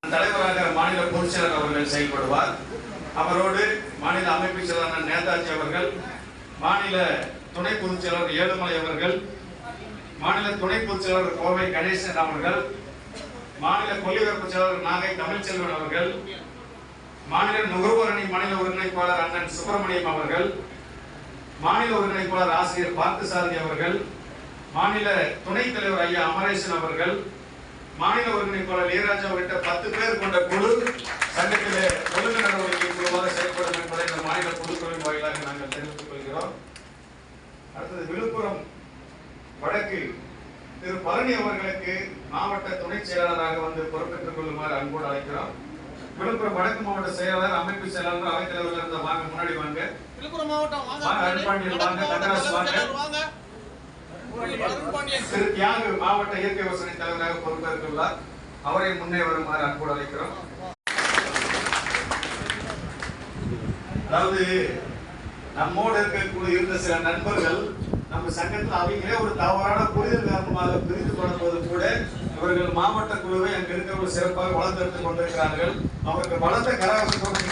தலைவராக மாநில பொதுச் செயலர் அவர்கள் செயல்படுவார். அவரோடு மாநில அமைப்பு செயலாளர் நேதாஜி அவர்கள், மாநில துணை பொதுச் செயலர் ஏழுமலை அவர்கள், மாநில துணை பொதுச் செயலர் கோவை கணேசன் அவர்கள், மாநில கொள்ளிபரப்பு செயலர் நாகை தமிழ்ச்செல்வன் அவர்கள், மாநில நுகர்வோர் அணி மாநில ஒருங்கிணைப்பாளர் அண்ணன் சுப்பிரமணியம் அவர்கள், மாநில ஒருங்கிணைப்பாளர் ஆசிரியர் பார்த்தசாரதி அவர்கள், மாநில துணைத் தலைவர் ஐயா அமரேசன் அவர்கள், மாநில ஒருங்கிணைப்பாளர் ஈராஜா உள்ளிட்ட 10 பேர் கொண்ட குழு சங்கத்திலே ஒழுங்கு நடவடிக்கை குழுவாக செயல்படும் என்பதை இந்த மாநில பொதுக்குழுவின் வாயிலாக நாங்கள் தெரிவித்துக் கொள்கிறோம். அடுத்தது விழுப்புரம் வடக்கு திரு பழனி அவர்களுக்கு மாவட்ட துணை செயலாளராக வந்து பொறுப்பேற்றுக் கொள்ளுமாறு அன்போடு அழைக்கிறோம். விழுப்புரம் வடக்கு மாவட்ட செயலாளர், அமைப்பு செயலாளர், அவைத்தலைவர்கள் இருந்த வாங்க, முன்னாடி வாங்க. விழுப்புரம் மாவட்டம் வாங்க, தங்கராஜ் வாங்க. திரு தியாகு மாவட்ட இயற்கை விவசாய தலைவராக பொறுப்பேற்றுள்ளார். அவரை முன்னே வருமாறு அன்போடு அழைக்கிறோம். அதாவது நம்மோடு இருக்கக்கூடிய இருந்த சில நண்பர்கள் நம்ம சங்கத்தில் அவங்களே ஒரு தவறான புரிதல் காரணமாக பிரிந்து கொள்ளும்போது கூட இவர்கள் மாவட்ட குழுவை அங்கு இருக்கிறவர்கள் சிறப்பாக வளர்த்தெடுத்துக் கொண்டிருக்கிறார்கள். அவருக்கு வளர்த்த கரகோஷத்தோடு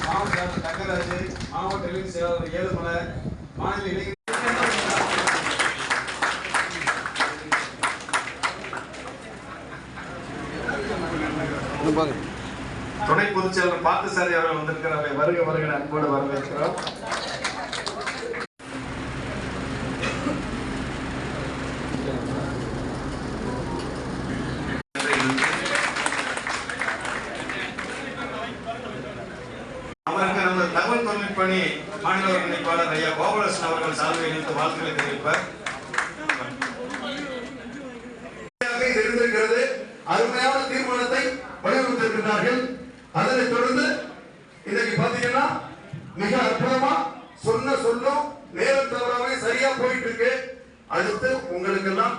மாவட்ட தங்கராஜ், மாவட்ட இளைஞர் செயலாளர் ஏழுமலை, மாநில இளைஞர் துணை பொதுச் செயலர் பார்த்தசாரதி அவர்கள் வந்திருக்கிறார். வருக வருகிற அன்போடு வரவேற்கிறோம். அவருக்கு நமது தகவல் தொழில்நுட்ப பணி மாநில ஒருங்கிணைப்பாளர் ஐயா கோபாலகிருஷ்ணன் அவர்கள் சால்வை இணைத்து வாழ்த்துக்களை தெரிவிப்பார். தெரிந்திருக்கிறது, அருமையான தீர்மானத்தை வலியுறுத்தியிருக்கிறார்கள். அதனைத் தொடர்ந்து இன்னைக்கு பாத்தீங்கன்னா மிக அற்புதமா சொல்லும் நேரம் தவறாவே சரியா போயிட்டு இருக்கு. அடுத்து உங்களுக்கு எல்லாம்